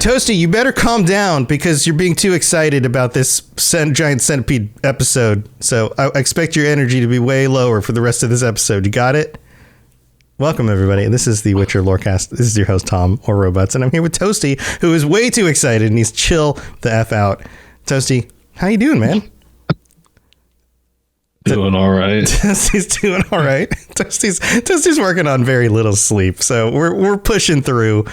Toasty, you better calm down because you're being too excited about this Giant Centipede episode. So I expect your energy to be way lower for the rest of this episode. You got it? Welcome, everybody. This is the Witcher Lorecast. This is your host, Tom, or Robots, and I'm here with Toasty, who is way too excited, and he's chill the F out. Toasty, how you doing, man? Doing all right. Toasty's doing all right. Toasty's working on very little sleep, so we're pushing through.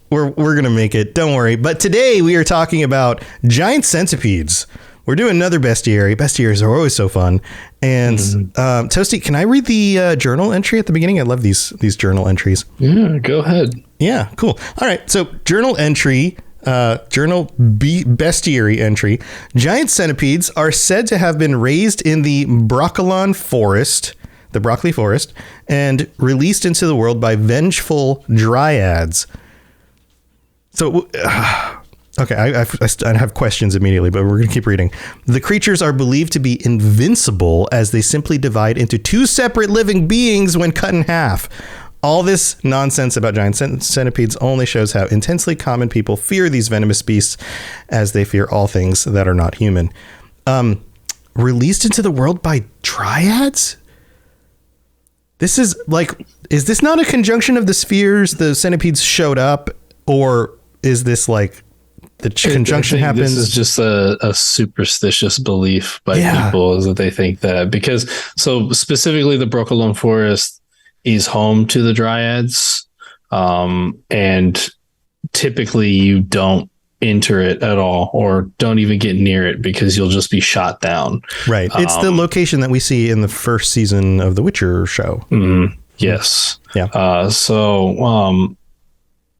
We're gonna make it. Don't worry. But today we are talking about giant centipedes. We're doing another bestiary. Bestiaries are always so fun. And Toasty, can I read the journal entry at the beginning? I love these journal entries. Yeah, go ahead. Yeah, cool. All right. So journal entry. Bestiary entry. Giant centipedes are said to have been raised in the broccoli forest, and released into the world by vengeful dryads. So, okay, I have questions immediately, but we're going to keep reading. The creatures are believed to be invincible as they simply divide into two separate living beings when cut in half. All this nonsense about giant centipedes only shows how intensely common people fear these venomous beasts as they fear all things that are not human. Released into the world by dryads? This is is this not a conjunction of the spheres the centipedes showed up, or is this like the conjunction happens? This is just a superstitious belief by people, is that they think that because, so specifically the broccoli forest is home to the dryads, and typically you don't enter it at all, or don't even get near it because you'll just be shot down. Right. It's the location that we see in the first season of the Witcher show. Yes. Yeah.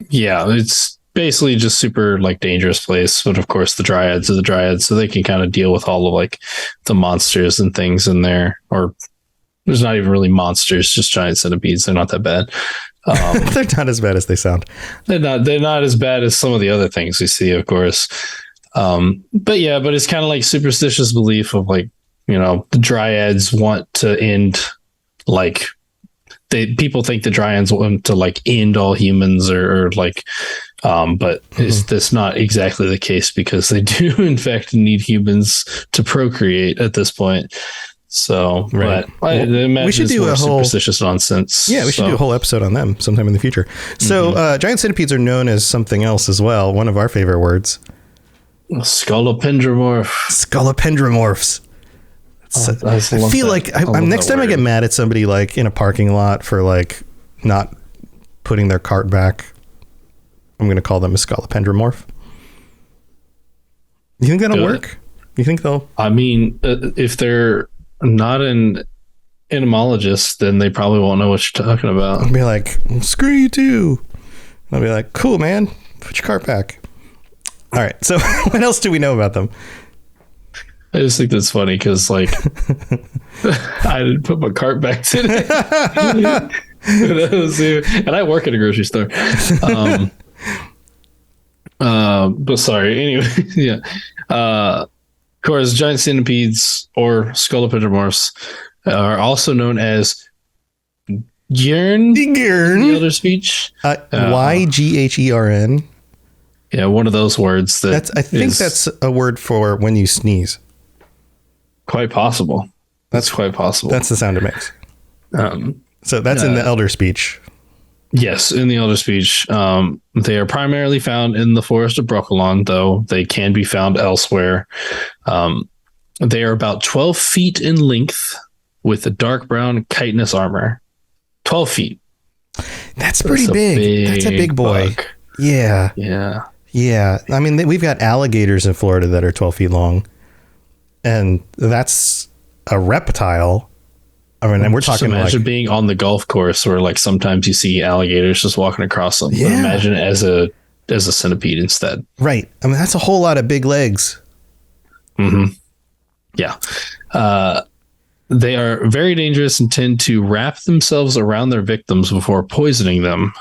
It's basically just super dangerous place, but of course the dryads are the dryads, so they can kind of deal with all of the monsters and things in there. Or there's not even really monsters, just giant centipedes. They're not that bad. They're not as bad as they sound. They're not as bad as some of the other things we see, of course. But it's kind of superstitious belief of the dryads want to end people think the dryads want to end all humans but that's not exactly the case, because they do in fact need humans to procreate at this point. So, right. But I imagine we should do a whole superstitious nonsense. Yeah, we should do a whole episode on them sometime in the future. So, giant centipedes are known as something else as well. One of our favorite words. Scolopendromorphs. I feel next time I get mad at somebody in a parking lot for not putting their cart back, I'm going to call them a scolopendromorph. You think that'll work? You think they'll? I mean, if they're not an entomologist, then they probably won't know what you're talking about. I'll be like, screw you too. I'll be like, cool, man. Put your cart back. All right. So what else do we know about them? I just think that's funny because I didn't put my cart back today. And I work at a grocery store. But sorry. Anyway, yeah. Of course, giant centipedes or scolopendromorphs are also known as Gjern in the Elder Speech. Ygern. Yeah, one of those words. I think that's a word for when you sneeze. Quite possible. That's quite possible. That's the sound it makes. So that's in the Elder Speech. Yes, in the Elder Speech. They are primarily found in the forest of Brokilon, though they can be found elsewhere. They are about 12 feet in length with a dark brown chitinous armor. 12 feet. That's pretty big. That's a big boy. Bug. Yeah. Yeah. Yeah. I mean, we've got alligators in Florida that are 12 feet long. And that's a reptile. I mean, and we're talking imagine being on the golf course where sometimes you see alligators just walking across them. Yeah. But imagine it as a centipede instead. Right. I mean, that's a whole lot of big legs. Mm-hmm. Yeah. They are very dangerous and tend to wrap themselves around their victims before poisoning them.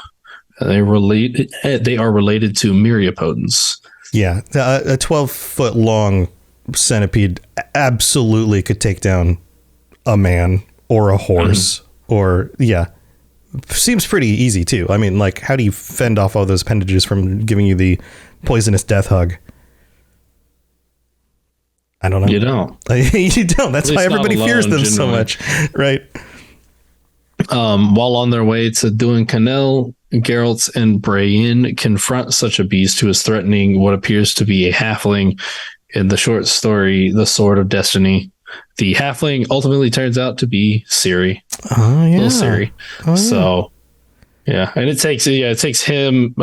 They are related to myriapodons. Yeah. A 12-foot long centipede absolutely could take down a man or a horse or seems pretty easy too. I mean, how do you fend off all those appendages from giving you the poisonous death hug? I don't know. You don't. You don't. That's why everybody fears them so much. Right. While on their way to Duin Canel, Geralt and Brienne confront such a beast who is threatening what appears to be a halfling in the short story, The Sword of Destiny. The halfling ultimately turns out to be Ciri. Oh, yeah. Little Ciri. So, yeah. And it takes him,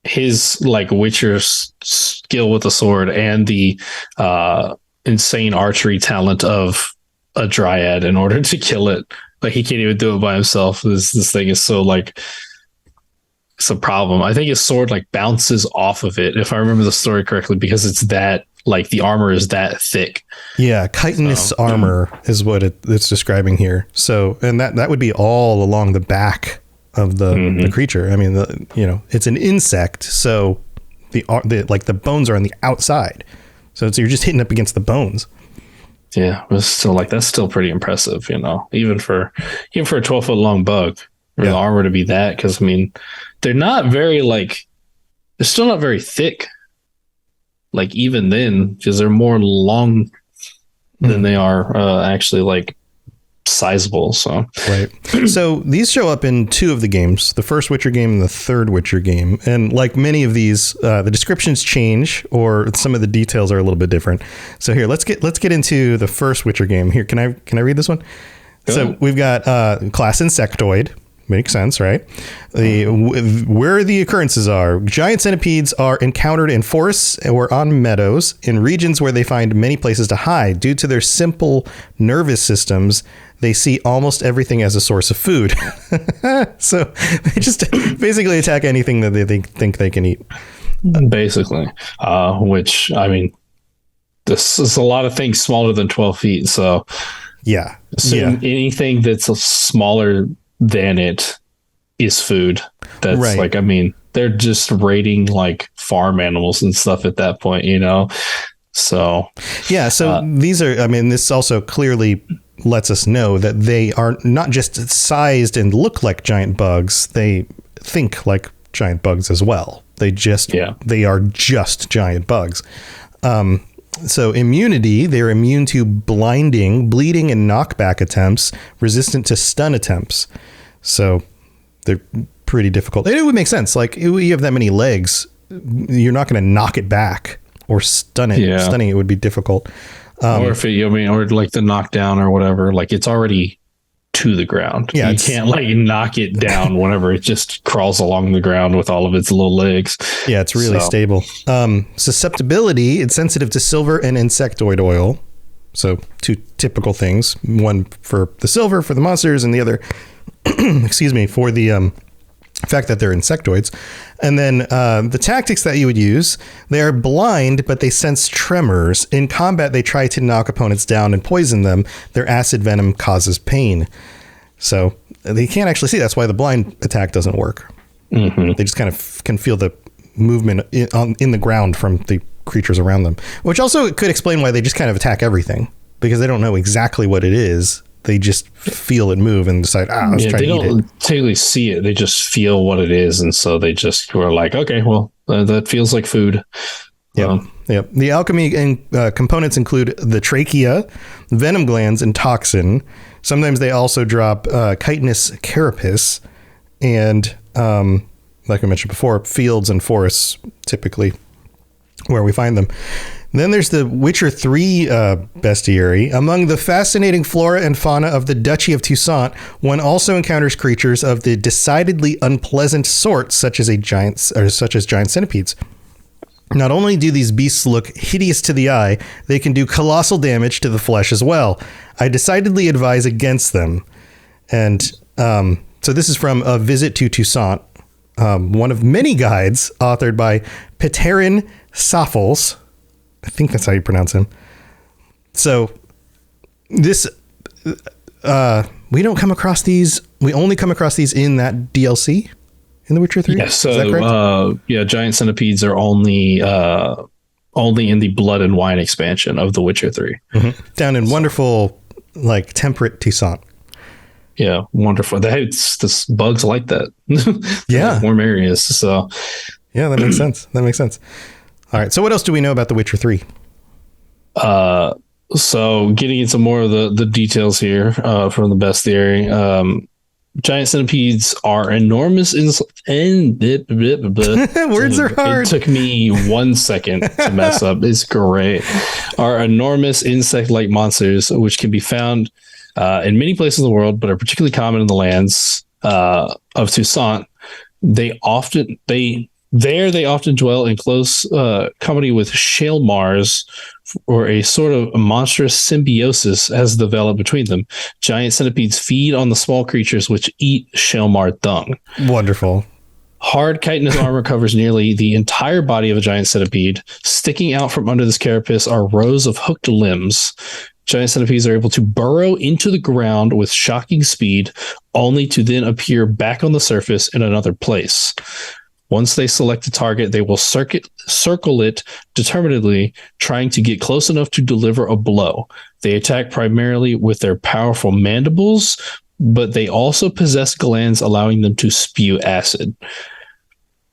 his like Witcher skill with the sword and the insane archery talent of a dryad in order to kill it. Like he can't even do it by himself. This thing is so like, it's a problem. I think his sword like bounces off of it, if I remember the story correctly, because it's that like the armor is that thick. Yeah, chitinous armor is what it's describing here. So, and that would be all along the back of the creature. I mean, it's an insect, so the bones are on the outside. So you're just hitting up against the bones. Yeah, but still, like that's still pretty impressive, even for a 12-foot long bug, the armor to be that. Because I mean, they're still not very thick. Like even then, because they're more long than they are actually like sizable. So right. So these show up in 2 of the games, the first Witcher game and the third Witcher game. And like many of these, the descriptions change or some of the details are a little bit different. So here, let's get into the first Witcher game. Here, can I read this one? Go ahead. We've got class Insectoid. Makes sense, right? Where the occurrences are. Giant centipedes are encountered in forests or on meadows in regions where they find many places to hide. Due to their simple nervous systems, they see almost everything as a source of food. So they just basically attack anything that they think they can eat. Basically, which, I mean, this is a lot of things smaller than 12 feet. So yeah, anything that's smaller than it is food. That's right. Like, I mean, they're just raiding like farm animals and stuff at that point, So yeah, so these are, I mean, this also clearly lets us know that they are not just sized and look like giant bugs, they think like giant bugs as well. They are just giant bugs. So immunity, they're immune to blinding, bleeding, and knockback attempts, resistant to stun attempts. So they're pretty difficult. It would make sense. Like you have that many legs, you're not going to knock it back or stun it. Yeah. Stunning it would be difficult. Or if or like the knockdown or whatever, like it's already to the ground. Yeah, you can't like knock it down whenever it just crawls along the ground with all of its little legs. Yeah, it's really stable. Susceptibility, it's sensitive to silver and insectoid oil. So 2 typical things. One for the silver for the monsters and the other, excuse me, for the fact that they're insectoids. And then the tactics that you would use, they are blind, but they sense tremors. In combat, they try to knock opponents down and poison them. Their acid venom causes pain. So they can't actually see. That's why the blind attack doesn't work. Mm-hmm. They just kind of can feel the movement in the ground from the creatures around them, which also could explain why they just kind of attack everything, because they don't know exactly what it is. They just feel it move and decide, let's try to eat it. They don't technically see it. They just feel what it is. And so they just were like, okay, well, that feels like food. Yep. The alchemy and components include the trachea, venom glands, and toxin. Sometimes they also drop chitinous carapace and, like I mentioned before, fields and forests, typically where we find them. Then there's the Witcher 3 Bestiary. Among the fascinating flora and fauna of the Duchy of Toussaint, one also encounters creatures of the decidedly unpleasant sort, such as giant centipedes. Not only do these beasts look hideous to the eye, they can do colossal damage to the flesh as well. I decidedly advise against them. And so this is from A Visit to Toussaint, one of many guides authored by Peterin Saffels. I think that's how you pronounce him. So this, we don't come across these. We only come across these in that DLC in The Witcher 3. Yeah, so giant centipedes are only in the Blood and Wine expansion of The Witcher 3. Mm-hmm. Down in wonderful, like temperate Toussaint. Yeah, wonderful. This bugs like that. Yeah, warm areas. So Yeah, that makes sense. That makes sense. All right. So what else do we know about The Witcher 3? So getting into more of the details here from the Bestiary. Giant centipedes are enormous words are hard. It took me 1 second to mess up. It's great. Are enormous insect-like monsters which can be found in many places in the world, but are particularly common in the lands of Toussaint. They often dwell in close company with shale mars, or a sort of monstrous symbiosis has developed between them. Giant centipedes feed on the small creatures which eat shale mar dung. Wonderful. Hard chitinous armor covers nearly the entire body of a giant centipede. Sticking out from under this carapace are rows of hooked limbs. Giant centipedes are able to burrow into the ground with shocking speed, only to then appear back on the surface in another place. Once they select a target, they will circle it determinedly, trying to get close enough to deliver a blow. They attack primarily with their powerful mandibles, but they also possess glands allowing them to spew acid.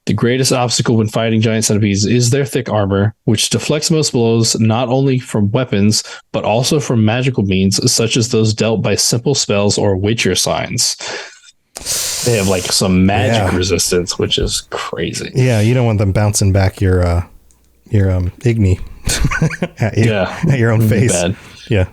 The greatest obstacle when fighting giant centipedes is their thick armor, which deflects most blows not only from weapons, but also from magical means, such as those dealt by simple spells or witcher signs. They have like some magic resistance, which is crazy. Yeah, you don't want them bouncing back your igni at your own face. Bad. Yeah.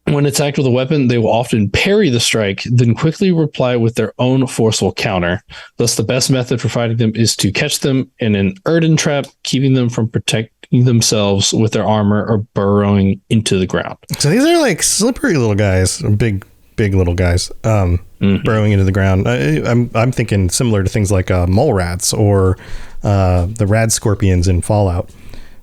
When attacked with a weapon, they will often parry the strike, then quickly reply with their own forceful counter. Thus, the best method for fighting them is to catch them in an earthen trap, keeping them from protecting themselves with their armor or burrowing into the ground. So these are like slippery little guys, big little guys, burrowing into the ground. I'm thinking similar to things like mole rats or the rad scorpions in Fallout.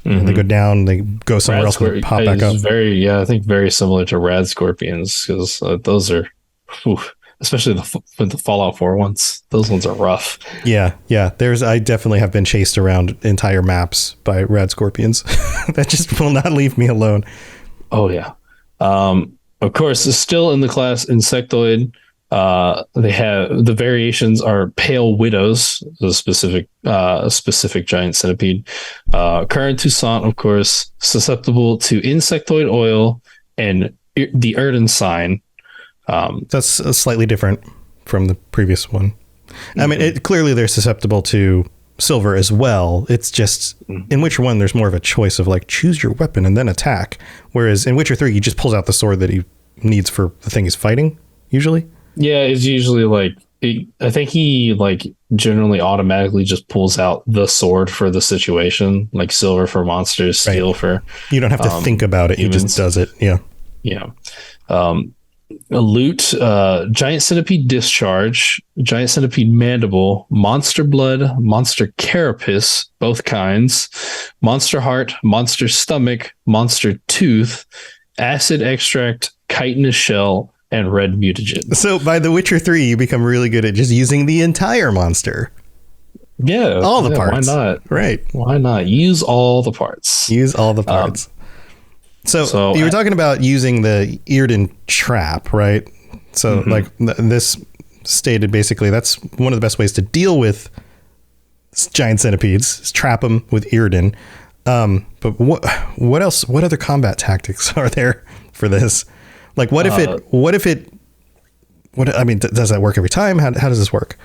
Mm-hmm. They go down, they go somewhere else and pop back up. I think very similar to rad scorpions, because those are, especially the Fallout 4 ones. Those ones are rough. Yeah. I definitely have been chased around entire maps by rad scorpions. That just will not leave me alone. Oh yeah. Of course, still in the class Insectoid, they have the variations are pale widows, the specific giant centipede. Current Toussaint, of course, susceptible to insectoid oil and the Erden sign. That's slightly different from the previous one. Mm-hmm. I mean, clearly they're susceptible to silver as well. It's just in Witcher 1 there's more of a choice of like choose your weapon and then attack, whereas in Witcher 3 he just pulls out the sword that he needs for the thing he's fighting usually. Yeah, it's usually like I think he like generally automatically just pulls out the sword for the situation, like silver for monsters, steel for you don't have to think about it, humans. He just does it. Yeah. A loot, giant centipede discharge, giant centipede mandible, monster blood, monster carapace, both kinds, monster heart, monster stomach, monster tooth, acid extract, chitinous shell, and red mutagen. So by The Witcher 3, you become really good at just using the entire monster. Yeah. All the parts. Why not? Right. Why not? Use all the parts. So you were talking about using the Earden trap, right? So like this stated basically that's one of the best ways to deal with giant centipedes is trap them with Earden. But what else? What other combat tactics are there for this? Like what if it does that work every time? How does this work?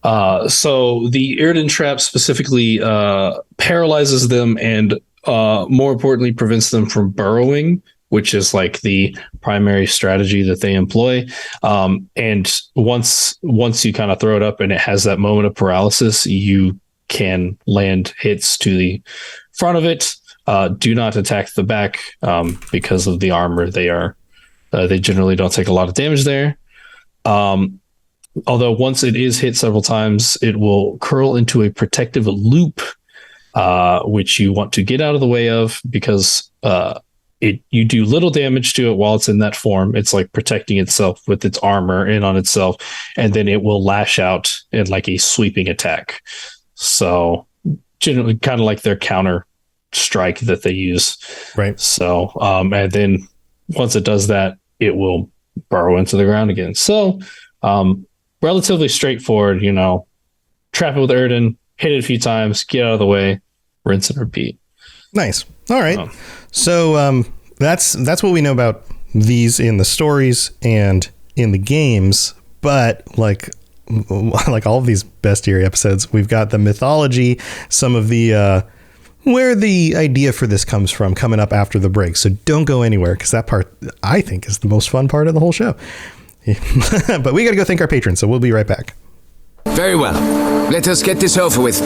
So the Earden trap specifically paralyzes them and more importantly prevents them from burrowing, which is like the primary strategy that they employ. And once you kind of throw it up and it has that moment of paralysis, you can land hits to the front of it. Do not attack the back because of the armor. They generally don't take a lot of damage there. Although once it is hit several times, it will curl into a protective loop, which you want to get out of the way of because you do little damage to it while it's in that form. It's like protecting itself with its armor in on itself, and then it will lash out in like a sweeping attack. So generally kind of like their counter strike that they use. Right. So, and then once it does that, it will burrow into the ground again. So, relatively straightforward, trap it with Erden, hit it a few times, get out of the way, rinse and repeat. Nice. All right. So that's what we know about these in the stories and in the games. But like all of these Bestiary episodes, we've got the mythology, some of the where the idea for this comes from coming up after the break. So don't go anywhere, because that part, I think, is the most fun part of the whole show. But we got to go thank our patrons, so we'll be right back. Very well. Let us get this over with.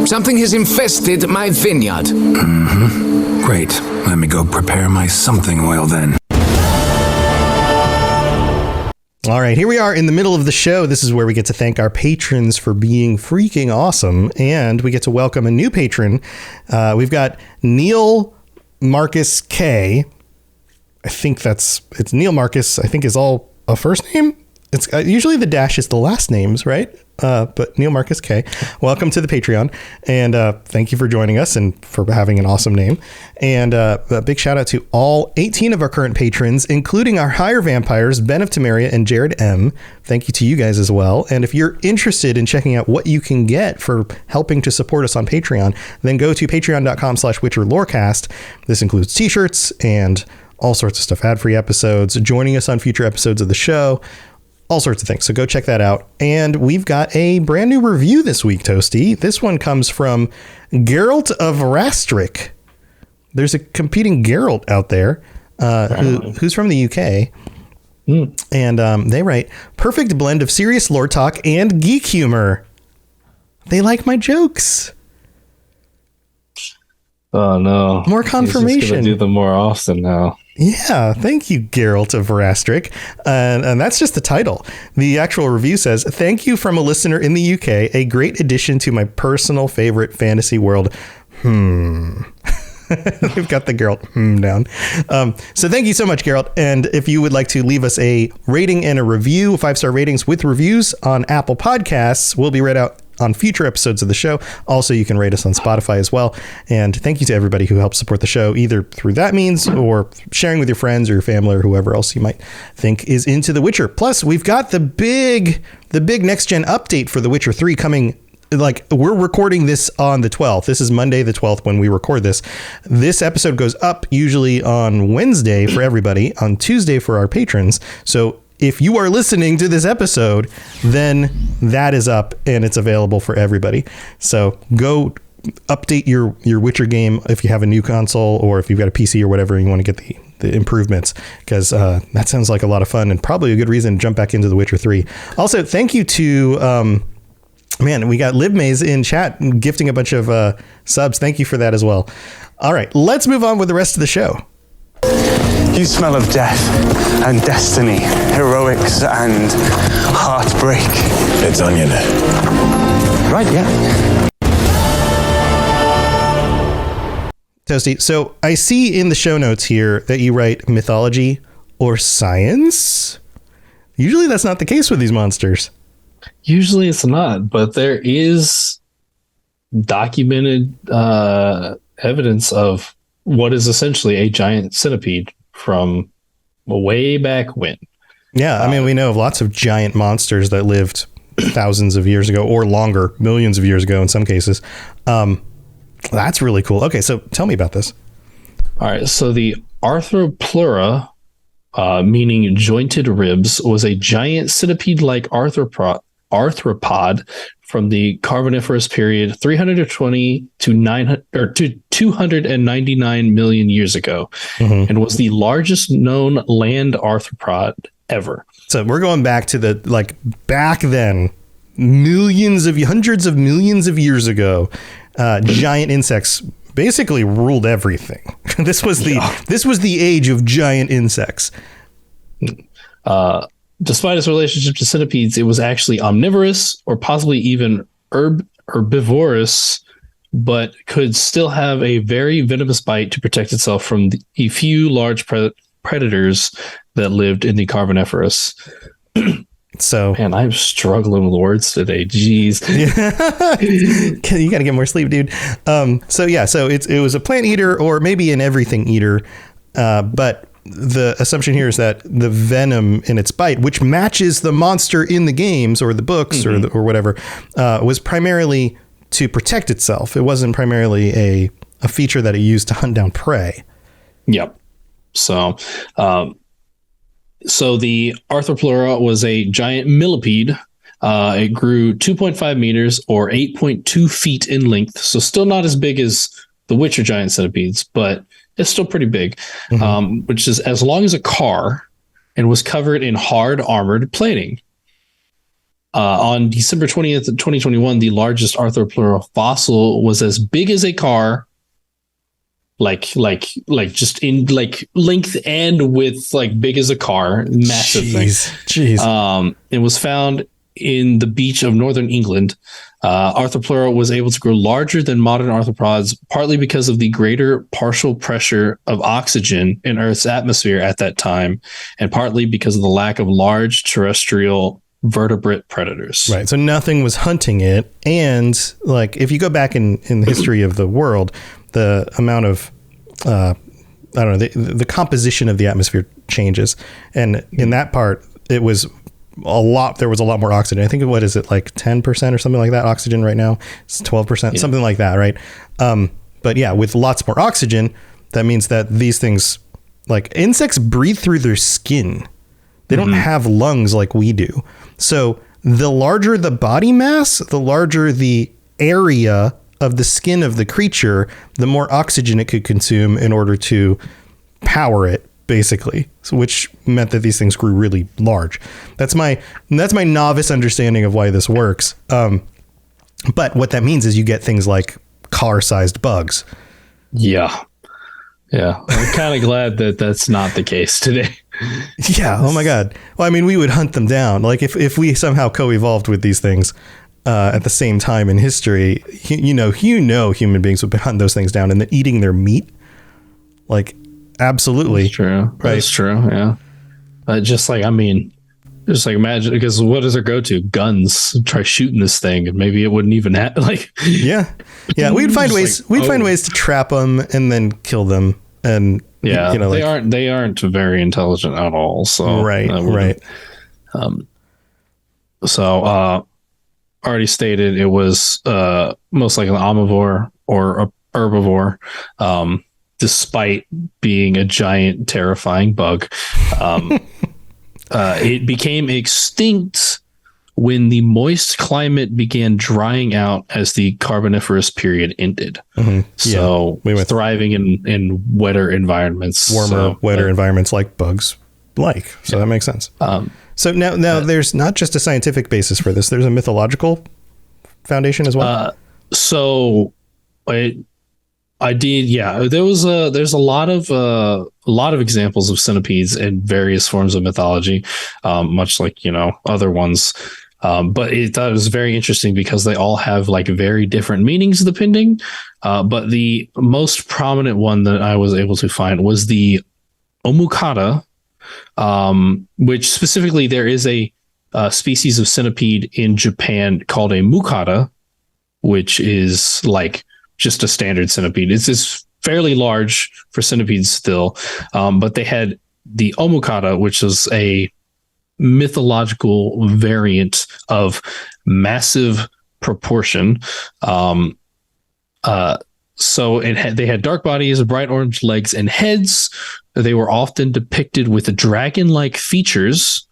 Something has infested my vineyard. Mm-hmm. Great. Let me go prepare my something oil then. All right, here we are in the middle of the show. This is where we get to thank our patrons for being freaking awesome, and we get to welcome a new patron. We've got Neil Marcus K. I think it's Neil Marcus, I think is all a first name. It's usually the dash is the last names, right? But Neil Marcus K, welcome to the Patreon, and thank you for joining us and for having an awesome name. And a big shout out to all 18 of our current patrons, including our higher vampires, Ben of Temeria and Jared M. Thank you to you guys as well. And if you're interested in checking out what you can get for helping to support us on Patreon, then go to patreon.com/Witcher Lorecast. This includes t-shirts and all sorts of stuff, ad-free episodes, joining us on future episodes of the show, all sorts of things. So go check that out. And we've got a brand new review this week, Toasty. This one comes from Geralt of Rastrick. There's a competing Geralt out there who's from the UK. And they write, perfect blend of serious lore talk and geek humor. They like my jokes. Oh, no. More confirmation. He's just gonna do them more often now. Yeah, thank you, Geralt of Rastrick. And that's just the title. The actual review says, thank you from a listener in the UK, a great addition to my personal favorite fantasy world. We've got the Geralt down. So thank you so much, Geralt. And if you would like to leave us a rating and a review, 5-star ratings with reviews on Apple Podcasts, will be read out on future episodes of the show. Also, you can rate us on Spotify as well. And thank you to everybody who helps support the show, either through that means or sharing with your friends or your family or whoever else you might think is into The Witcher. Plus, we've got the big next-gen update for The Witcher 3 coming. Like, we're recording this on the 12th. This is Monday the 12th when we record this. This episode goes up usually on Wednesday for everybody, on Tuesday for our patrons. So if you are listening to this episode, then that is up and it's available for everybody. So go update your Witcher game if you have a new console, or if you've got a PC or whatever and you want to get the improvements, because that sounds like a lot of fun and probably a good reason to jump back into The Witcher 3. Also, thank you to... man, we got Libmaze in chat gifting a bunch of subs. Thank you for that as well. All right, let's move on with the rest of the show. You smell of death and destiny, heroics and heartbreak. It's onion. Right, yeah. Toasty, so I see in the show notes here that you write mythology or science. Usually that's not the case with these monsters. Usually it's not, but there is documented evidence of what is essentially a giant centipede from way back when. Yeah, I mean, we know of lots of giant monsters that lived thousands of years ago or longer, millions of years ago in some cases. That's really cool. Okay, so tell me about this. All right, so the Arthropleura, meaning jointed ribs, was a giant centipede-like arthropod from the Carboniferous period 320 to 299 million years ago, and was the largest known land arthropod ever. So we're going back to back then, hundreds of millions of years ago. Giant insects basically ruled everything. This was the age of giant insects. Despite its relationship to centipedes, it was actually omnivorous or possibly even herbivorous, but could still have a very venomous bite to protect itself from the few large predators that lived in the Carboniferous. So, man, I'm struggling with words today. Jeez. You got to get more sleep, dude. So it was a plant eater or maybe an everything eater, but the assumption here is that the venom in its bite, which matches the monster in the games or the books or whatever, was primarily to protect itself. It wasn't primarily a feature that it used to hunt down prey. Yep. So, the Arthropleura was a giant millipede. It grew 2.5 meters or 8.2 feet in length. So still not as big as the Witcher giant centipedes, but it's still pretty big, which is as long as a car and was covered in hard armored plating. On December 20th, 2021, the largest Arthropleura fossil was as big as a car, like just in like length and width, like big as a car, massive thing. Jeez. It was found in the beach of northern England. Arthropleura was able to grow larger than modern arthropods, partly because of the greater partial pressure of oxygen in Earth's atmosphere at that time, and partly because of the lack of large terrestrial vertebrate predators. Right. So nothing was hunting it. And like, if you go back in the history of the world, the amount of, the composition of the atmosphere changes. And in that part, it was there was a lot more oxygen. I think, what is it, like 10% or something like that oxygen right now? It's 12%, something like that, right? But yeah, with lots more oxygen, that means that these things, like insects, breathe through their skin. They don't have lungs like we do. So the larger the body mass, the larger the area of the skin of the creature, the more oxygen it could consume in order to power it, basically. So, which meant that these things grew really large. That's my novice understanding of why this works. But what that means is you get things like car-sized bugs. Yeah. I'm kind of glad that that's not the case today. Yeah. Oh my God. Well, I mean, we would hunt them down. Like if we somehow co-evolved with these things at the same time in history, human beings would hunt those things down and then eating their meat. Like, absolutely. That's true. Right. That's true. Yeah. Just like imagine, because what does it go to? Guns. Try shooting this thing and maybe it wouldn't even Yeah. We'd find ways. Find ways to trap them and then kill them. And they aren't very intelligent at all. So right. Already stated, it was most likely an omnivore or a herbivore. Despite being a giant, terrifying bug, it became extinct when the moist climate began drying out as the Carboniferous period ended. So we were thriving in wetter environments, wetter environments like bugs like. So that makes sense. So now there's not just a scientific basis for this. There's a mythological foundation as well. I did. Yeah, there's a lot of examples of centipedes in various forms of mythology, much like, other ones. But I thought it was very interesting because they all have like very different meanings depending. But the most prominent one that I was able to find was the Omukata, which specifically there is a species of centipede in Japan called a mukata, which is like just a standard centipede. It's fairly large for centipedes still, but they had the Omukata, which is a mythological variant of massive proportion. So they had dark bodies, bright orange legs and heads. They were often depicted with dragon-like features,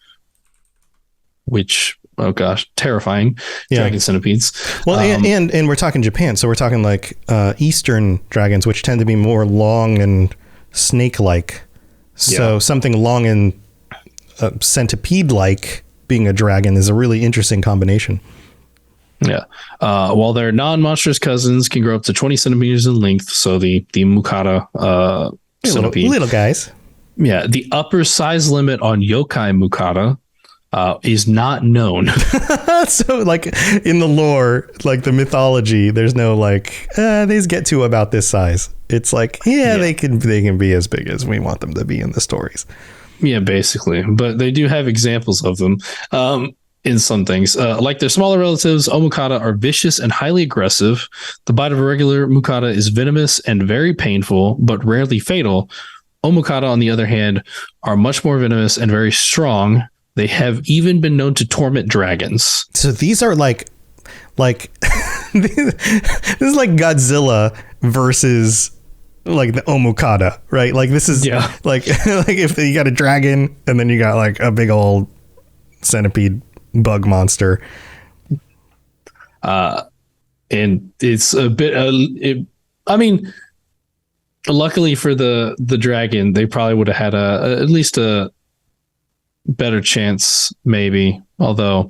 which, oh gosh, terrifying. Dragon centipedes. Well, and we're talking Japan, so we're talking like Eastern dragons, which tend to be more long and snake-like. So something long and centipede-like being a dragon is a really interesting combination. Yeah. While their non-monstrous cousins can grow up to 20 centimeters in length, so the Mukata centipede. Little guys. Yeah. The upper size limit on yokai Mukata is not known. So like in the lore, like the mythology, there's no like, these get to about this size. It's like, they can be as big as we want them to be in the stories. Yeah, basically. But they do have examples of them. In some things, like their smaller relatives, Omukata are vicious and highly aggressive. The bite of a regular Mukata is venomous and very painful, but rarely fatal. Omokata, on the other hand, are much more venomous and very strong. They have even been known to torment dragons. So these are like this is like Godzilla versus like the Omokata, right? Like this is like if you got a dragon and then you got like a big old centipede bug monster. And it's a bit, I mean, luckily for the dragon, they probably would have had at least a better chance, maybe. Although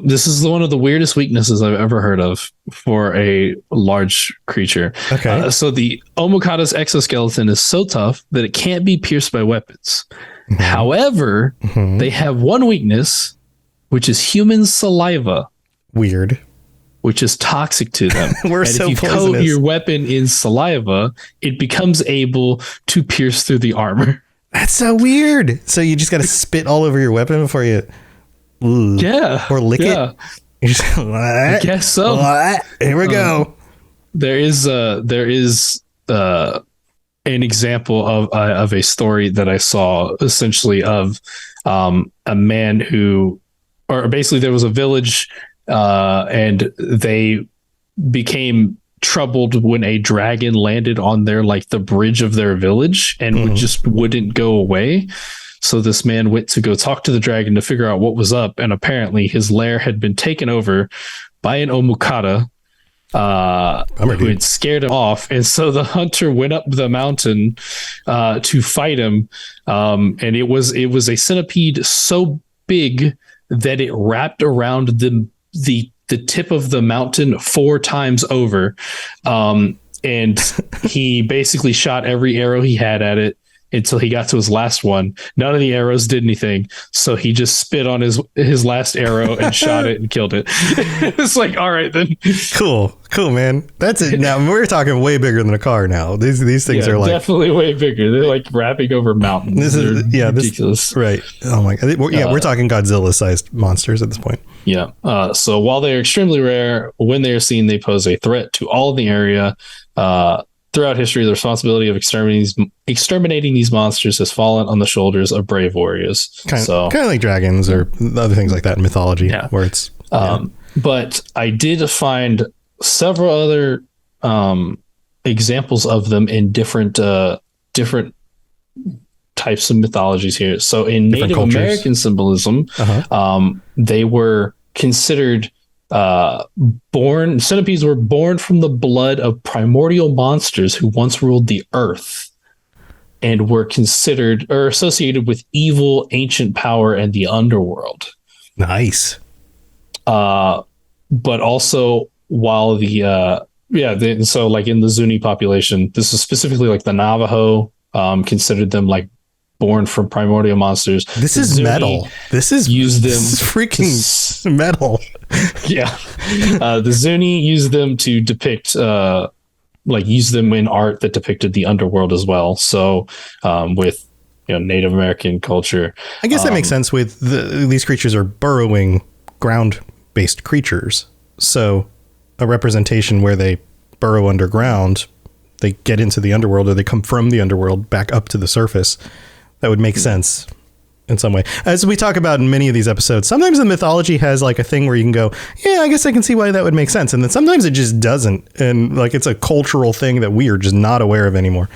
this is one of the weirdest weaknesses I've ever heard of for a large creature. Okay. So the Omokata's exoskeleton is so tough that it can't be pierced by weapons. Mm-hmm. However, they have one weakness, which is human saliva. Weird. Which is toxic to them. We're and so if you poisonous. coat your weapon in saliva, it becomes able to pierce through the armor. That's so weird. So you just got to spit all over your weapon before you... Ooh. Yeah. Or lick it? You just, I guess so. Here we go. There is an example of a story that I saw, essentially, of a man who... Or basically there was a village... and they became troubled when a dragon landed on their like the bridge of their village and wouldn't go away. So this man went to go talk to the dragon to figure out what was up, and apparently his lair had been taken over by an Omokata who had scared him off. And so the hunter went up the mountain to fight him, and it was a centipede so big that it wrapped around the tip of the mountain 4 times over. And he basically shot every arrow he had at it until he got to his last one. None of the arrows did anything. So he just spit on his last arrow and shot it and killed it. It's like, all right, then. Cool, man. That's it. Now we're talking way bigger than a car now. These things are like definitely way bigger. They're like wrapping over mountains. This is ridiculous. Right. Oh my God. We're talking Godzilla sized monsters at this point. Yeah. So while they are extremely rare, when they are seen, they pose a threat to all of the area. Throughout history, the responsibility of exterminating these monsters has fallen on the shoulders of brave warriors. Kind of like dragons or other things like that in mythology, where it's. But I did find several other examples of them in different types of mythologies here. So in Native American symbolism, they were considered centipedes were born from the blood of primordial monsters who once ruled the earth and were considered or associated with evil ancient power and the underworld. Nice. But also while so like in the Zuni population, this is specifically like the Navajo, considered them like born from primordial monsters. This is Zuni metal. This is freaking metal. Yeah. The Zuni used them to depict, use them in art that depicted the underworld as well. So, with Native American culture, I guess that makes sense. With these creatures are burrowing ground-based creatures, so a representation where they burrow underground, they get into the underworld, or they come from the underworld back up to the surface. That would make sense in some way. As we talk about in many of these episodes, sometimes the mythology has like a thing where you can go, yeah, I guess I can see why that would make sense. And then sometimes it just doesn't. And like, it's a cultural thing that we are just not aware of anymore.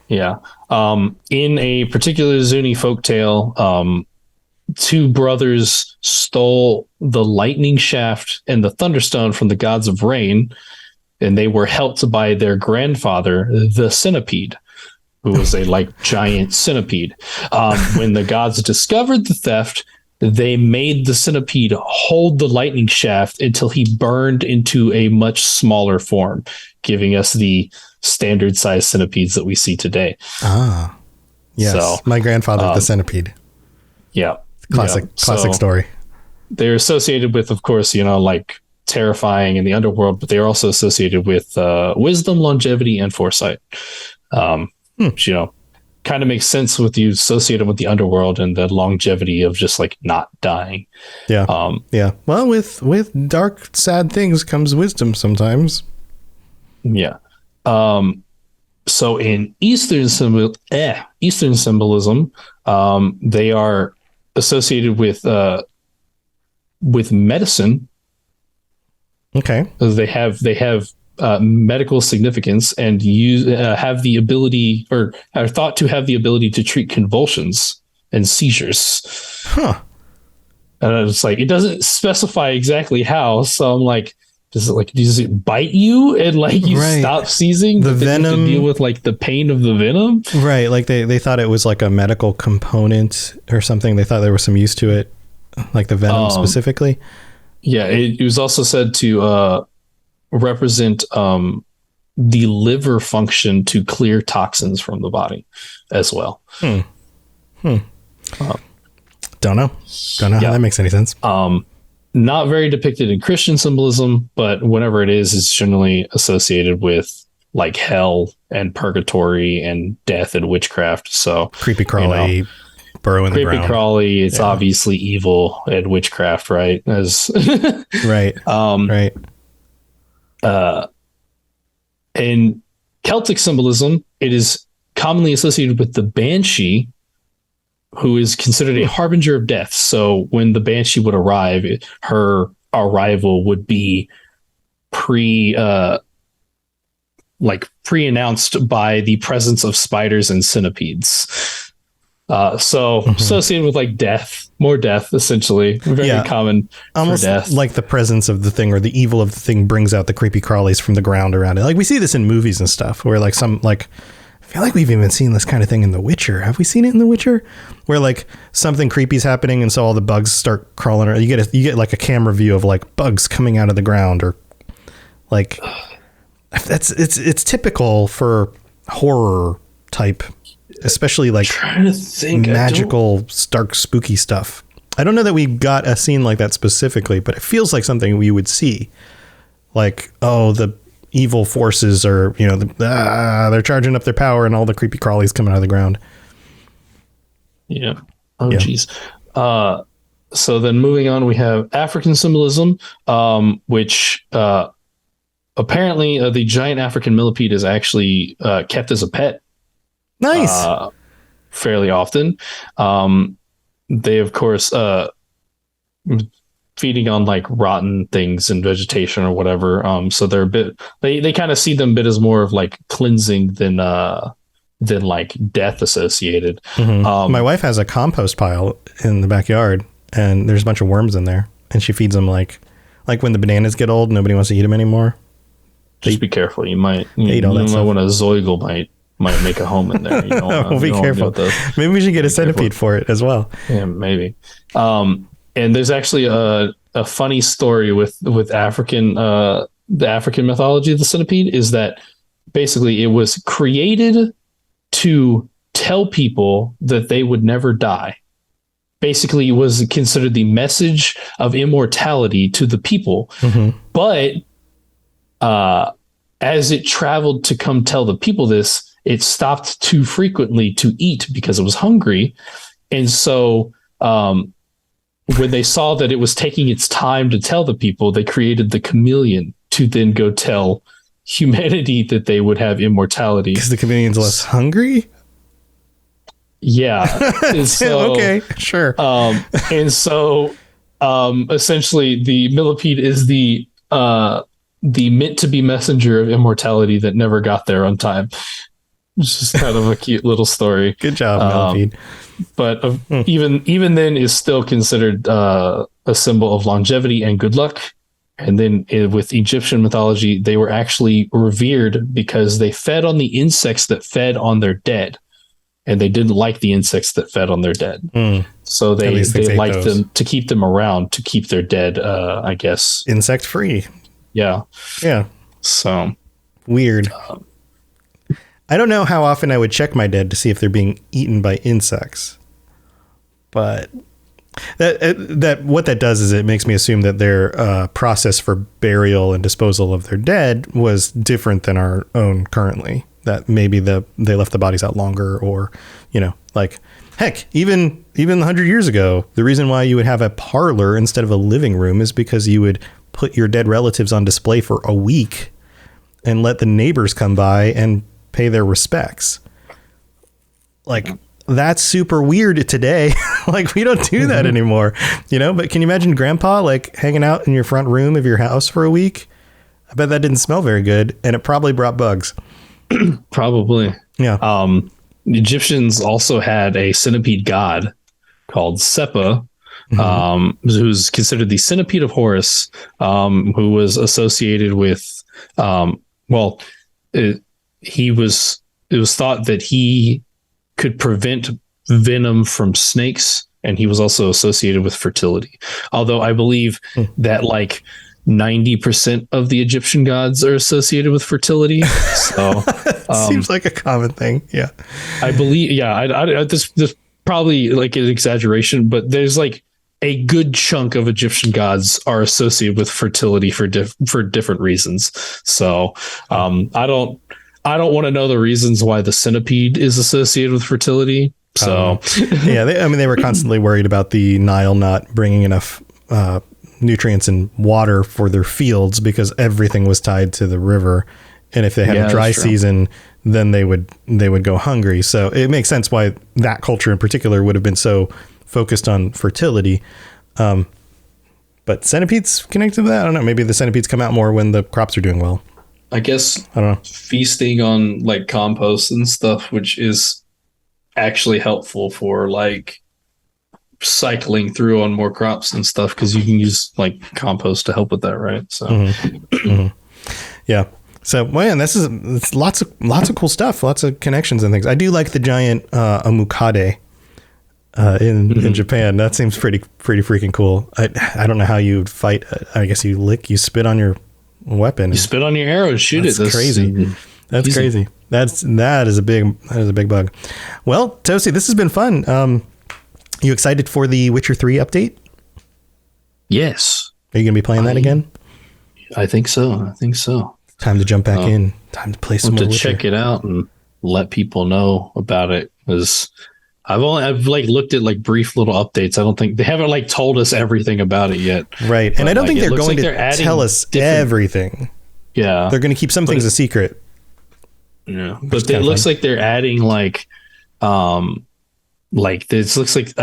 Yeah. In a particular Zuni folktale, 2 brothers stole the lightning shaft and the thunderstone from the gods of rain, and they were helped by their grandfather, the centipede, who was a giant centipede. When the gods discovered the theft, they made the centipede hold the lightning shaft until he burned into a much smaller form, giving us the standard size centipedes that we see today. Ah, yes. So, my grandfather, the centipede. Yeah. Classic story. They're associated with, of course, terrifying in the underworld, but they are also associated with wisdom, longevity, and foresight. Which, kind of makes sense with you associated with the underworld and the longevity of just not dying. Yeah. Yeah. Well, with dark, sad things comes wisdom sometimes. Yeah. So in Eastern symbolism, they are associated with medicine. Okay. They have medical significance and have the ability, or are thought to have the ability, to treat convulsions and seizures. Huh. And it's like, it doesn't specify exactly how. So I'm like, does it bite you and like you stop seizing? The venom, to deal with like the pain of the venom. Right. Like they thought it was like a medical component or something. They thought there was some use to it, like the venom specifically. Yeah. It was also said to represent the liver function to clear toxins from the body as well. Don't know how that makes any sense. Not very depicted in Christian symbolism, but whenever it is, it's generally associated with like hell and purgatory and death and witchcraft. So creepy crawly, burrow in the ground. Creepy crawly, it's obviously evil and witchcraft, right? As right. Right. In Celtic symbolism, it is commonly associated with the banshee, who is considered a harbinger of death. So when the banshee would arrive, her arrival would be pre-announced by the presence of spiders and centipedes. Associated with like death, more death, essentially. Very common almost for death. Like the presence of the thing or the evil of the thing brings out the creepy crawlies from the ground around it. Like we see this in movies and stuff where like I feel like we've even seen this kind of thing in The Witcher. Have we seen it in The Witcher? Where like something creepy is happening and so all the bugs start crawling around. You get like a camera view of like bugs coming out of the ground, or like it's typical for horror type, especially like trying to think magical, dark, spooky stuff. I don't know that we got a scene like that specifically, but it feels like something we would see. Like, oh, the evil forces are, they're charging up their power and all the creepy crawlies coming out of the ground. Yeah. Oh, geez. So then moving on, we have African symbolism, which apparently the giant African millipede is actually kept as a pet. Nice. Fairly often. They, of course, feeding on like rotten things and vegetation or whatever. So they're a bit, they kind of see them a bit as more of like cleansing than like death associated. Mm-hmm. My wife has a compost pile in the backyard and there's a bunch of worms in there and she feeds them like when the bananas get old, nobody wants to eat them anymore. Just be careful. You might want a zoigle might make a home in there. You don't be careful. Maybe we should get a centipede for it as well. Yeah, maybe. And there's actually a funny story with African the African mythology of the centipede is that basically it was created to tell people that they would never die. Basically, it was considered the message of immortality to the people. Mm-hmm. But as it traveled to come tell the people this, it stopped too frequently to eat because it was hungry. And so when they saw that it was taking its time to tell the people, they created the chameleon to then go tell humanity that they would have immortality. Because the chameleon's less hungry? Yeah. So, okay, sure. And so essentially the millipede is the meant to be messenger of immortality that never got there on time. It's just kind of a cute little story. Good job, millipede. But even then is still considered a symbol of longevity and good luck. And then with Egyptian mythology, they were actually revered because they fed on the insects that fed on their dead. And they didn't like the insects that fed on their dead. So they liked them to keep them around to keep their dead, I guess. Insect free. Yeah. Yeah. So weird. I don't know how often I would check my dead to see if they're being eaten by insects, but that what that does is it makes me assume that their process for burial and disposal of their dead was different than our own currently. That maybe they left the bodies out longer, or like heck, even 100 years ago, the reason why you would have a parlor instead of a living room is because you would put your dead relatives on display for a week and let the neighbors come by and pay their respects. Like, that's super weird today. Like, we don't do that anymore, you know? But can you imagine grandpa, like, hanging out in your front room of your house for a week? I bet that didn't smell very good, and it probably brought bugs. Probably. Yeah. The Egyptians also had a centipede god called Sepa, who's considered the centipede of Horus, who was associated with, it was thought that he could prevent venom from snakes, and he was also associated with fertility. Although I believe that like 90% of the Egyptian gods are associated with fertility. So seems like a common thing. Yeah, I believe. Yeah, this probably like an exaggeration, but there's like a good chunk of Egyptian gods are associated with fertility for different reasons. So I don't want to know the reasons why the centipede is associated with fertility. So yeah, they were constantly worried about the Nile not bringing enough nutrients and water for their fields because everything was tied to the river, and if they had a dry season, then they would go hungry. So it makes sense why that culture in particular would have been so focused on fertility. But centipedes connected to that? I don't know. Maybe the centipedes come out more when the crops are doing well. I guess I don't know. Feasting on like compost and stuff, which is actually helpful for like cycling through on more crops and stuff, because you can use like compost to help with that, right? So yeah. So man, it's lots of cool stuff, lots of connections and things. I do like the giant amukade in Japan. That seems pretty freaking cool. I don't know how you would fight. I guess you spit on your weapon. You spit on your arrow and shoot it. That's crazy. That's easy. Crazy. That is a big bug. Well, Toasty, this has been fun. You excited for the Witcher 3 update? Yes. Are you going to be playing that again? I think so. Time to jump back in. Time to play some more Witcher. Check it out and let people know about it, because I've like looked at like brief little updates. I don't think they haven't like told us everything about it yet. Right. And I don't think they're going to tell us everything. Yeah. They're going to keep some things a secret. Yeah. But it looks like they're adding like this looks like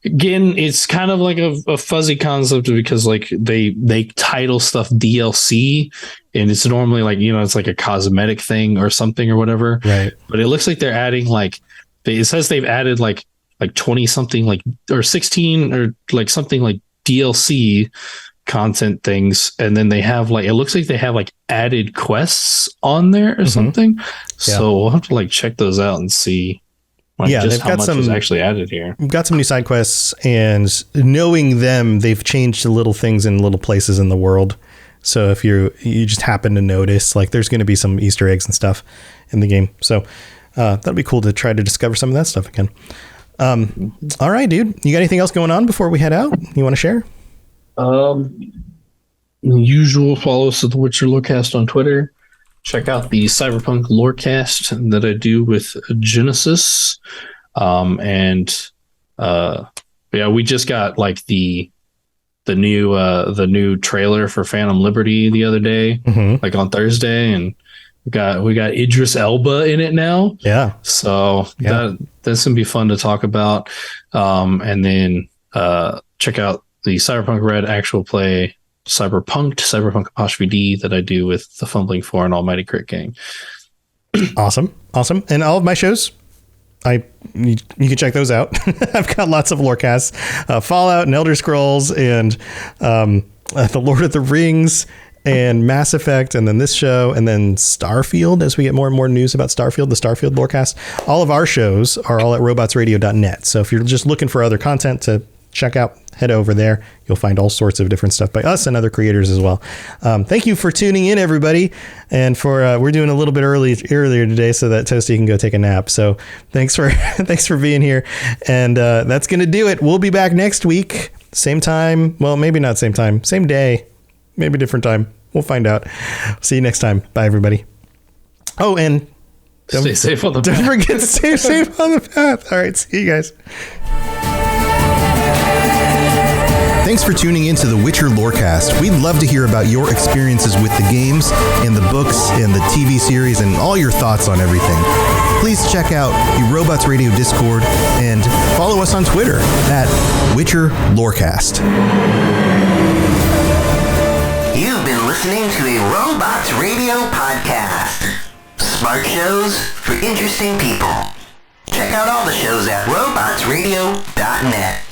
again, it's kind of like a fuzzy concept, because like they title stuff DLC, and it's normally like, you know, it's like a cosmetic thing or something or whatever. Right. But it looks like they're adding like, it says they've added like 20 something like, or 16 or like something like DLC content things, and then they have like, it looks like they have like added quests on there or something. Yeah. So we'll have to like check those out and see. Like just how much is actually added here. We've got some new side quests, and knowing them, they've changed little things in little places in the world. So if you just happen to notice, like there's going to be some Easter eggs and stuff in the game. So that'll be cool to try to discover some of that stuff again. All right, dude. You got anything else going on before we head out? You want to share? Usual, follow us at the Witcher Lorecast on Twitter. Check out the Cyberpunk Lorecast that I do with Genesis. We just got like the new trailer for Phantom Liberty the other day, like on Thursday, and we got Idris Elba in it now. Yeah. So that's gonna be fun to talk about. And then check out the Cyberpunk Red actual play Cyberpunk apostrophe that I do with the Fumbling For and Almighty Crit Gang. Awesome. And all of my shows, you can check those out. I've got lots of Lorecasts, Fallout and Elder Scrolls and the Lord of the Rings and Mass Effect, and then this show, and then Starfield as we get more and more news about Starfield, the Starfield Lorecast. All of our shows are all at robotsradio.net. So if you're just looking for other content to check out, head over there. You'll find all sorts of different stuff by us and other creators as well. Thank you for tuning in, everybody. And we're doing a little bit earlier today so that Toasty can go take a nap. So thanks for being here. And that's going to do it. We'll be back next week. Same time. Well, maybe not same time. Same day. Maybe different time. We'll find out. See you next time. Bye, everybody. Oh, and stay safe on the path. Don't forget to stay safe on the path. All right. See you guys. Thanks for tuning into the Witcher Lorecast. We'd love to hear about your experiences with the games and the books and the TV series and all your thoughts on everything. Please check out the Robots Radio Discord and follow us on Twitter at Witcher Lorecast. You've been listening to a Robots Radio podcast. Smart shows for interesting people. Check out all the shows at robotsradio.net.